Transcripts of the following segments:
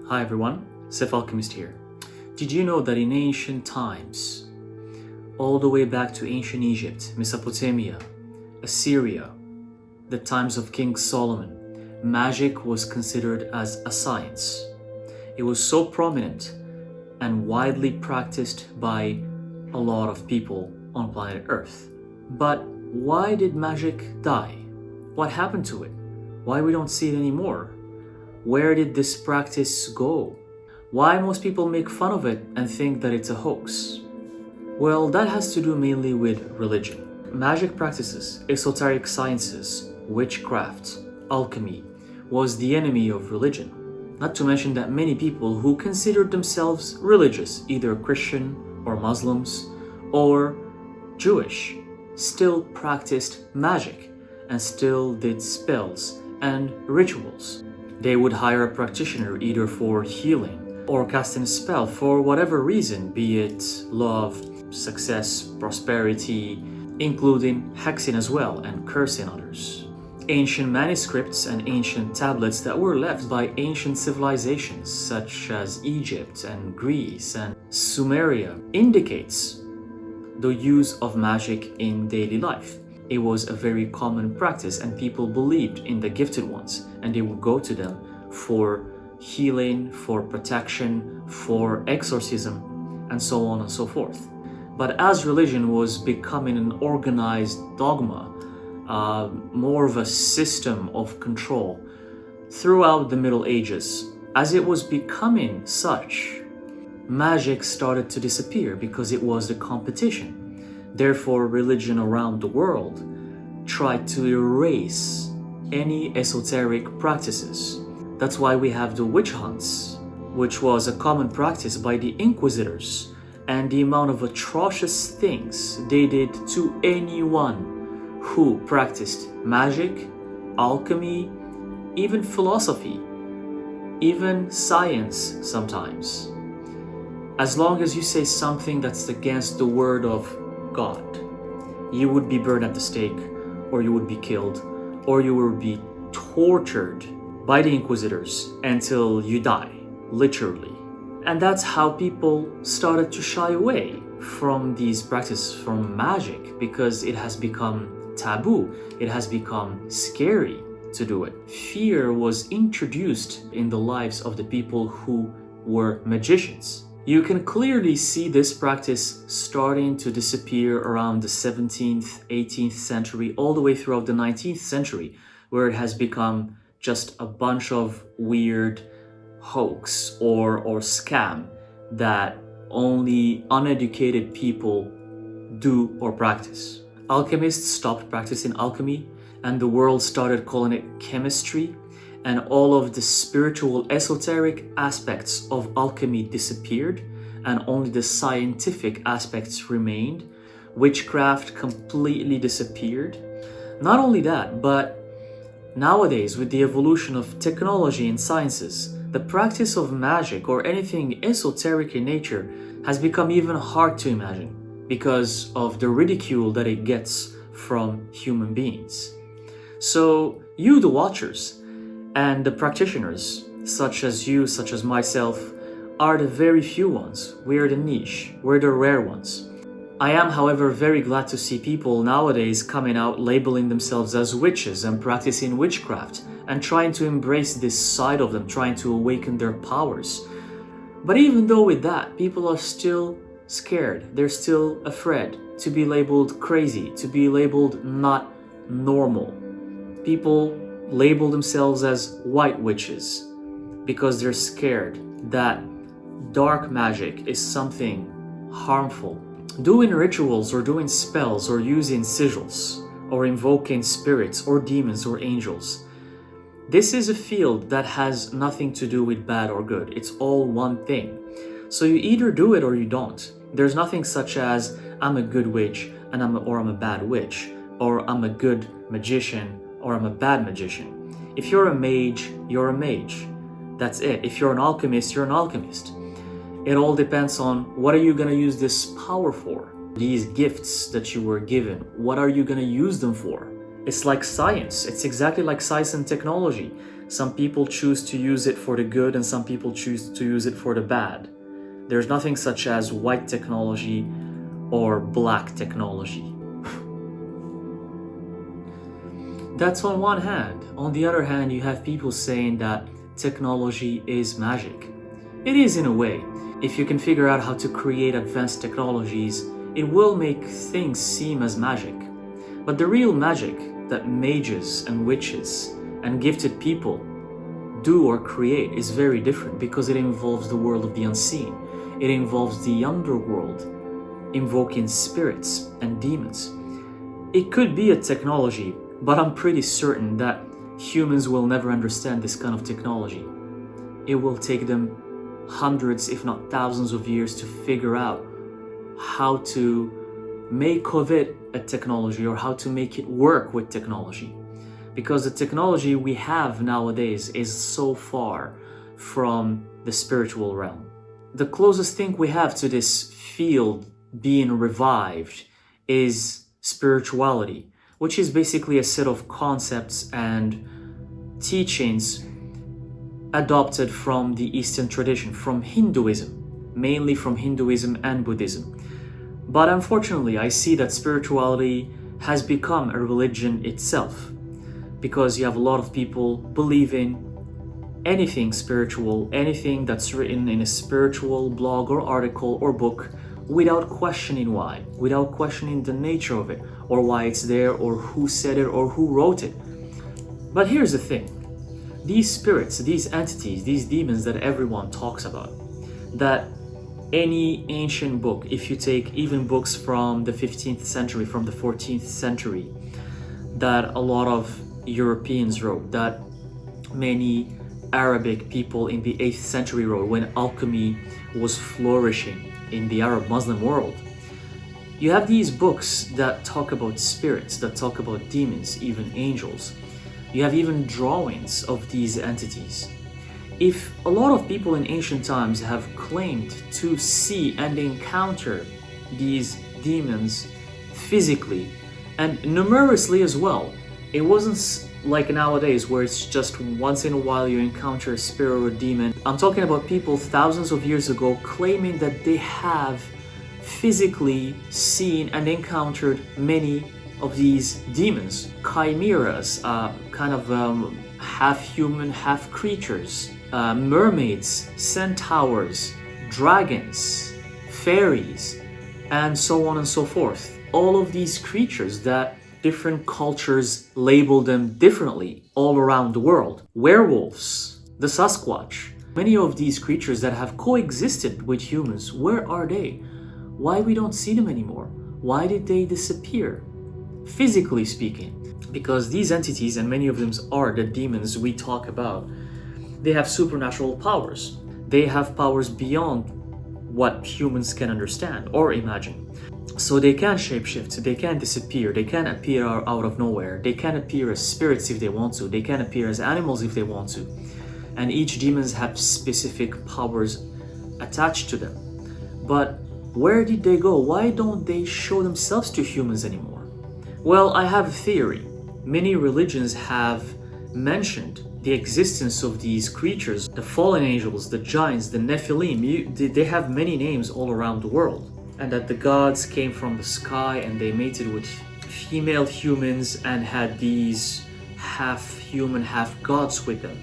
Hi everyone, Seth Alchemist here. Did you know that in ancient times, all the way back to ancient Egypt, Mesopotamia, Assyria, the times of King Solomon, magic was considered as a science. It was so prominent and widely practiced by a lot of people on planet Earth. But why did magic die? What happened to it? Why we don't see it anymore? Where did this practice go? Why most people make fun of it and think that it's a hoax? Well, that has to do mainly with religion. Magic practices, esoteric sciences, witchcraft, alchemy was the enemy of religion. Not to mention that many people who considered themselves religious, either Christian or Muslims or Jewish, still practiced magic and still did spells and rituals. They would hire a practitioner either for healing or casting a spell for whatever reason, be it love, success, prosperity, including hexing as well and cursing others. Ancient manuscripts and ancient tablets that were left by ancient civilizations such as Egypt and Greece and Sumeria indicates the use of magic in daily life. It was a very common practice and people believed in the gifted ones and they would go to them for healing, for protection, for exorcism, and so on and so forth. But as religion was becoming an organized dogma, more of a system of control throughout the Middle Ages, as it was becoming such, magic started to disappear because it was the competition. Therefore, religion around the world tried to erase any esoteric practices. That's why we have the witch hunts, which was a common practice by the inquisitors, and the amount of atrocious things they did to anyone who practiced magic, alchemy, even philosophy, even science sometimes. As long as you say something that's against the word of God, you would be burned at the stake, or you would be killed, or you would be tortured by the inquisitors until you die, literally. And that's how people started to shy away from these practices, from magic, because it has become taboo, it has become scary to do it. Fear was introduced in the lives of the people who were magicians. You can clearly see this practice starting to disappear around the 17th, 18th century, all the way throughout the 19th century, where it has become just a bunch of weird hoax or scam that only uneducated people do or practice. Alchemists stopped practicing alchemy and the world started calling it chemistry, and all of the spiritual esoteric aspects of alchemy disappeared and only the scientific aspects remained. Witchcraft completely disappeared. Not only that, but nowadays with the evolution of technology and sciences, the practice of magic or anything esoteric in nature has become even hard to imagine because of the ridicule that it gets from human beings. So you, the watchers, and the practitioners, such as you, such as myself, are the very few ones. We're the niche, we're the rare ones. I am, however, very glad to see people nowadays coming out labeling themselves as witches and practicing witchcraft and trying to embrace this side of them, trying to awaken their powers. But even though with that, people are still scared, they're still afraid to be labeled crazy, to be labeled not normal. People label themselves as white witches because they're scared that dark magic is something harmful. Doing rituals or doing spells or using sigils or invoking spirits or demons or angels, this is a field that has nothing to do with bad or good. It's all one thing. So you either do it or you don't. There's nothing such as I'm a good witch and I'm a bad witch, or I'm a good magician or I'm a bad magician. If you're a mage, you're a mage. That's it. If you're an alchemist, you're an alchemist. It all depends on what are you going to use this power for? These gifts that you were given, what are you going to use them for? It's like science. It's exactly like science and technology. Some people choose to use it for the good and some people choose to use it for the bad. There's nothing such as white technology or black technology. That's on one hand. On the other hand, you have people saying that technology is magic. It is in a way. If you can figure out how to create advanced technologies, it will make things seem as magic. But the real magic that mages and witches and gifted people do or create is very different, because it involves the world of the unseen. It involves the underworld, invoking spirits and demons. It could be a technology, but I'm pretty certain that humans will never understand this kind of technology. It will take them hundreds, if not thousands of years to figure out how to make of it a technology, or how to make it work with technology. Because the technology we have nowadays is so far from the spiritual realm. The closest thing we have to this field being revived is spirituality, which is basically a set of concepts and teachings adopted from the Eastern tradition, from Hinduism, mainly from Hinduism and Buddhism. But unfortunately, I see that spirituality has become a religion itself, because you have a lot of people believing anything spiritual, anything that's written in a spiritual blog or article or book, without questioning why, without questioning the nature of it, or why it's there, or who said it, or who wrote it. But here's the thing. These spirits, these entities, these demons that everyone talks about, that any ancient book, if you take even books from the 15th century, from the 14th century, that a lot of Europeans wrote, that many Arabic people in the 8th century wrote, when alchemy was flourishing in the Arab Muslim world. You have these books that talk about spirits, that talk about demons, even angels. You have even drawings of these entities. If a lot of people in ancient times have claimed to see and encounter these demons physically and numerously as well, it wasn't like nowadays where it's just once in a while you encounter a spirit or a demon. I'm talking about people thousands of years ago claiming that they have physically seen and encountered many of these demons, chimeras, kind of half human, half creatures, mermaids, centaurs, dragons, fairies, and so on and so forth. All of these creatures that different cultures label them differently all around the world. Werewolves, the Sasquatch, many of these creatures that have coexisted with humans, where are they? Why we don't see them anymore? Why did they disappear? Physically speaking, because these entities, and many of them are the demons we talk about, they have supernatural powers. They have powers beyond what humans can understand or imagine. So they can shapeshift, they can disappear, they can appear out of nowhere, they can appear as spirits if they want to, they can appear as animals if they want to. And each demons have specific powers attached to them. But where did they go? Why don't they show themselves to humans anymore? Well, I have a theory. Many religions have mentioned the existence of these creatures, the fallen angels, the giants, the Nephilim. They have many names all around the world. And that the gods came from the sky and they mated with female humans and had these half human, half gods with them.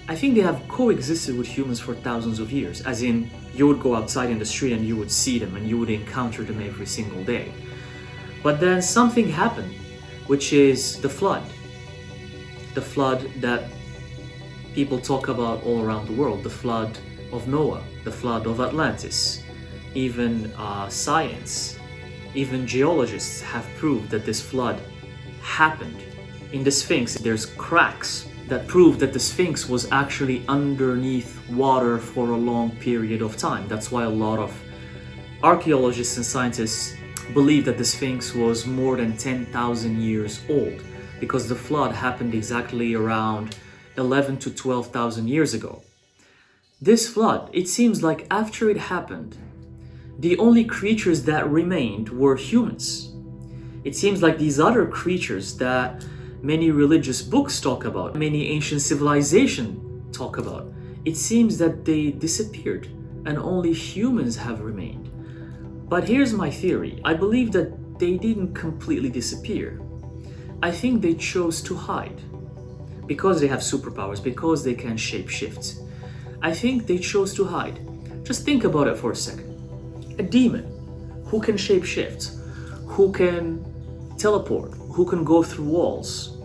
I think they have coexisted with humans for thousands of years, as in you would go outside in the street and you would see them and you would encounter them every single day. But then something happened, which is the flood. The flood that people talk about all around the world, the flood of Noah, the flood of Atlantis. Even science, even geologists have proved that this flood happened. In the Sphinx, there's cracks that prove that the Sphinx was actually underneath water for a long period of time. That's why a lot of archaeologists and scientists believe that the Sphinx was more than 10,000 years old, because the flood happened exactly around 11 to 12,000 years ago. This flood, it seems like after it happened, the only creatures that remained were humans. It seems like these other creatures that many religious books talk about, many ancient civilizations talk about. It seems that they disappeared and only humans have remained. But here's my theory. I believe that they didn't completely disappear. I think they chose to hide. Because they have superpowers, because they can shapeshift. I think they chose to hide. Just think about it for a second. A demon who can shapeshift, who can teleport, who can go through walls.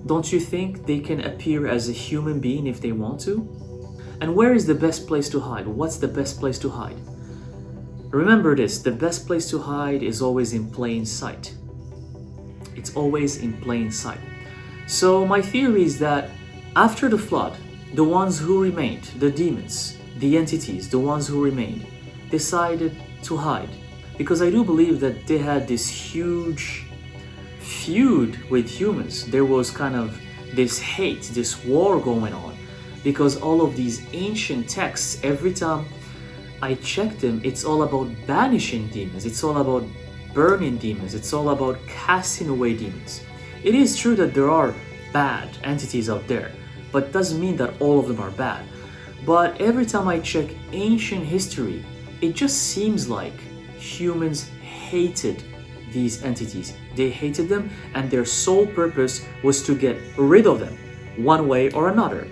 Don't you think they can appear as a human being if they want to? And where is the best place to hide? What's the best place to hide? Remember this, the best place to hide is always in plain sight. It's always in plain sight. So my theory is that after the flood, the ones who remained, the demons, the entities, the ones who remained, decided to hide. Because I do believe that they had this huge feud with humans. There was kind of this hate, this war going on. Because all of these ancient texts, every time I check them, it's all about banishing demons. It's all about burning demons. It's all about casting away demons. It is true that there are bad entities out there, but it doesn't mean that all of them are bad. But every time I check ancient history, it just seems like humans hated these entities. They hated them, and their sole purpose was to get rid of them, one way or another.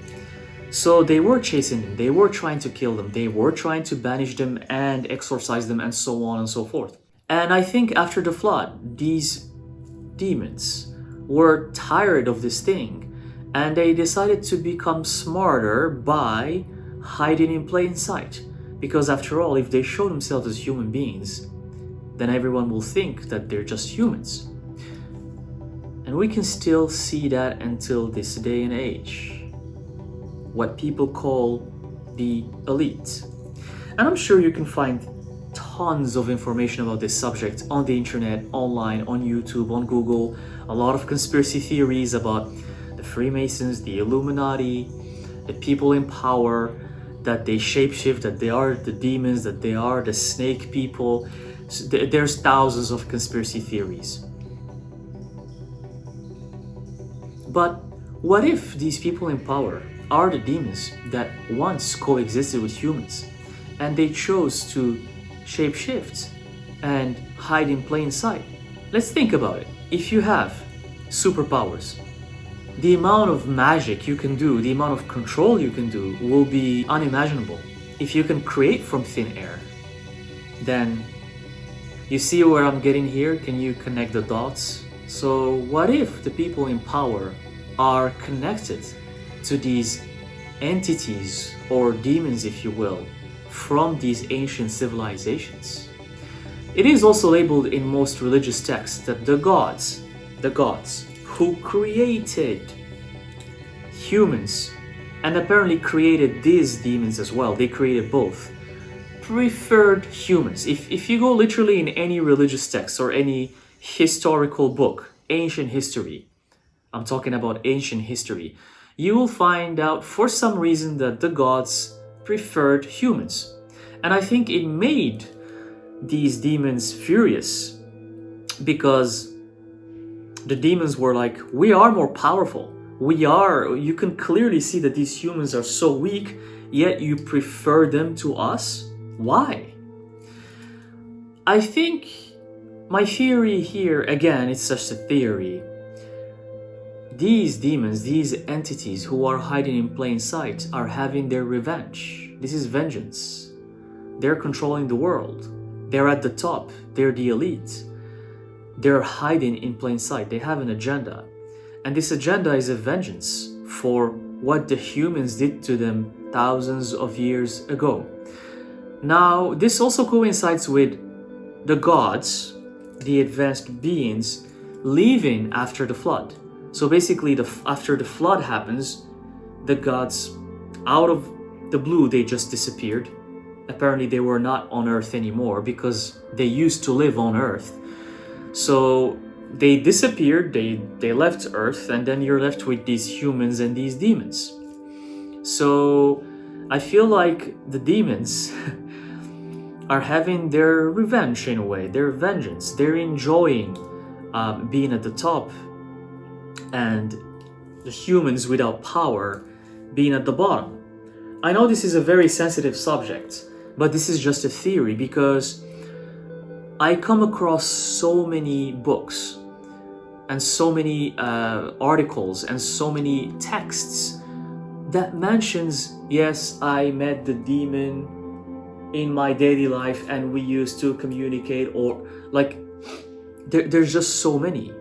So they were chasing them, they were trying to kill them, they were trying to banish them and exorcise them and so on and so forth. And I think after the flood, these demons were tired of this thing and they decided to become smarter by hiding in plain sight. Because after all, if they show themselves as human beings, then everyone will think that they're just humans. And we can still see that until this day and age. What people call the elite. And I'm sure you can find tons of information about this subject on the internet, online, on YouTube, on Google. A lot of conspiracy theories about the Freemasons, the Illuminati, the people in power, that they shapeshift, that they are the demons, that they are the snake people. So there's thousands of conspiracy theories. But what if these people in power are the demons that once coexisted with humans and they chose to shapeshift and hide in plain sight? Let's think about it. If you have superpowers, the amount of magic you can do, the amount of control you can do will be unimaginable. If you can create from thin air, then you see where I'm getting here? Can you connect the dots? So what if the people in power are connected to these entities or demons, if you will, from these ancient civilizations? It is also labeled in most religious texts that the gods who created humans and apparently created these demons as well, they created both, preferred humans. If you go literally in any religious text or any historical book, ancient history, I'm talking about ancient history, you will find out for some reason that the gods preferred humans. And I think it made these demons furious because the demons were like, we are more powerful. You can clearly see that these humans are so weak, yet you prefer them to us? Why? I think my theory here, again, it's just a theory. These demons, these entities who are hiding in plain sight are having their revenge. This is vengeance. They're controlling the world. They're at the top. They're the elite. They're hiding in plain sight. They have an agenda. And this agenda is a vengeance for what the humans did to them thousands of years ago. Now, this also coincides with the gods, the advanced beings, leaving after the flood. So basically, after the flood happens, the gods, out of the blue, they just disappeared. Apparently, they were not on Earth anymore because they used to live on Earth. So they disappeared, they left Earth, and then you're left with these humans and these demons. So I feel like the demons are having their revenge in a way, their vengeance. They're enjoying being at the top and the humans without power being at the bottom. I know this is a very sensitive subject, but this is just a theory because I come across so many books and so many articles and so many texts that mentions, yes, I met the demon in my daily life and we used to communicate, or like there's just so many.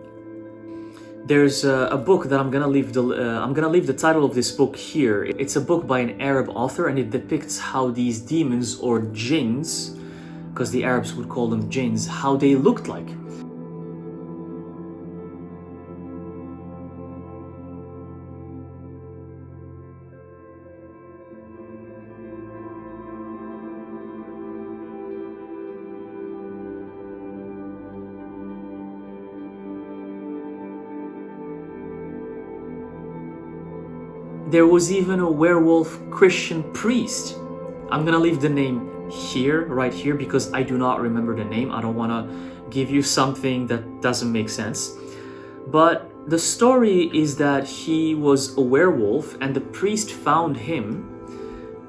There's a book that I'm gonna leave the title of this book here. It's a book by an Arab author, and it depicts how these demons, or Jins, because the Arabs would call them Jins, how they looked like. There was even a werewolf Christian priest. I'm gonna leave the name here, right here, because I do not remember the name. I don't wanna give you something that doesn't make sense. But the story is that he was a werewolf and the priest found him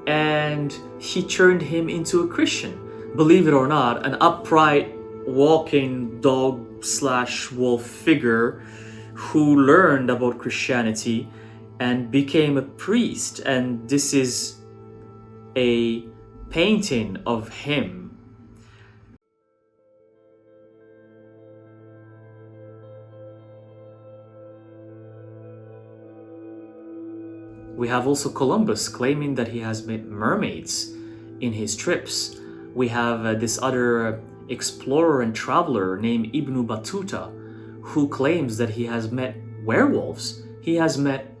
and he turned him into a Christian. Believe it or not, an upright walking dog/wolf figure who learned about Christianity and became a priest, and this is a painting of him. We have also Columbus claiming that he has met mermaids in his trips. We have this other explorer and traveler named Ibn Battuta, who claims that he has met werewolves. He has met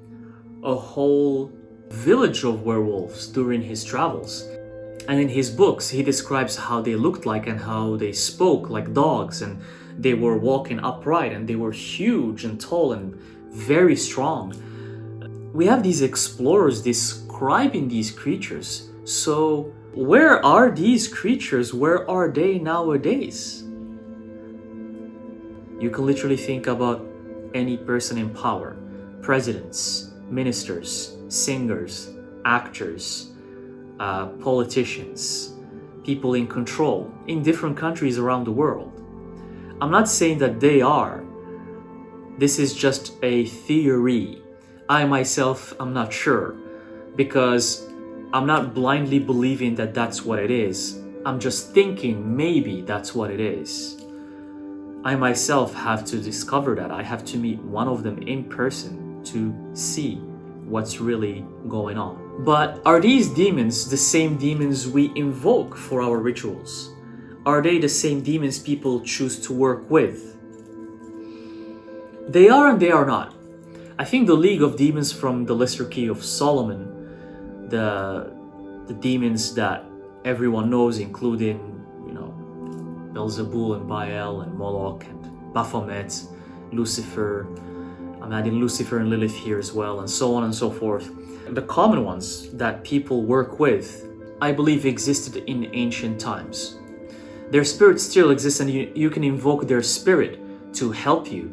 a whole village of werewolves during his travels. And in his books, he describes how they looked like and how they spoke like dogs, and they were walking upright, and they were huge and tall and very strong. We have these explorers describing these creatures. So where are these creatures? Where are they nowadays? You can literally think about any person in power, presidents, ministers, singers, actors, politicians, people in control in different countries around the world. I'm not saying that they are. This is just a theory. I myself, I'm not sure, because I'm not blindly believing that that's what it is. I'm just thinking maybe that's what it is. I myself have to discover that. I have to meet one of them in person to see what's really going on. But are these demons the same demons we invoke for our rituals? Are they the same demons people choose to work with? They are and they are not. I think the League of Demons from the Lesser Key of Solomon, the demons that everyone knows, including, Beelzebul and Baal and Moloch and Baphomet, Lucifer, I'm adding Lucifer and Lilith here as well, and so on and so forth. The common ones that people work with, I believe, existed in ancient times. Their spirit still exists, and you can invoke their spirit to help you.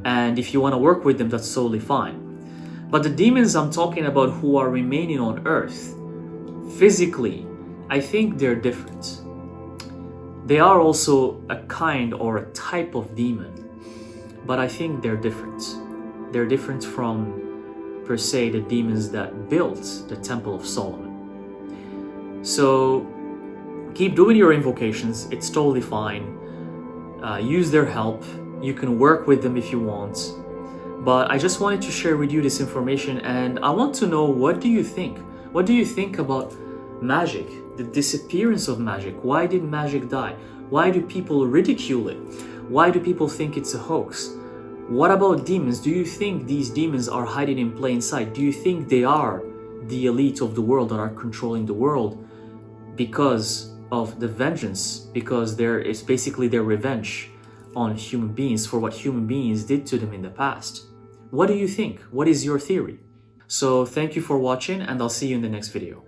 And if you want to work with them, that's totally fine. But the demons I'm talking about who are remaining on earth, physically, I think they're different. They are also a kind or a type of demon, but I think they're different. They're different from, per se, the demons that built the Temple of Solomon. So keep doing your invocations. It's totally fine. Use their help. You can work with them if you want. But I just wanted to share with you this information, and I want to know, what do you think? What do you think about magic? The disappearance of magic. Why did magic die? Why do people ridicule it? Why do people think it's a hoax? What about demons? Do you think these demons are hiding in plain sight? Do you think they are the elite of the world that are controlling the world because of the vengeance? Because it's basically their revenge on human beings for what human beings did to them in the past. What do you think? What is your theory? So thank you for watching, and I'll see you in the next video.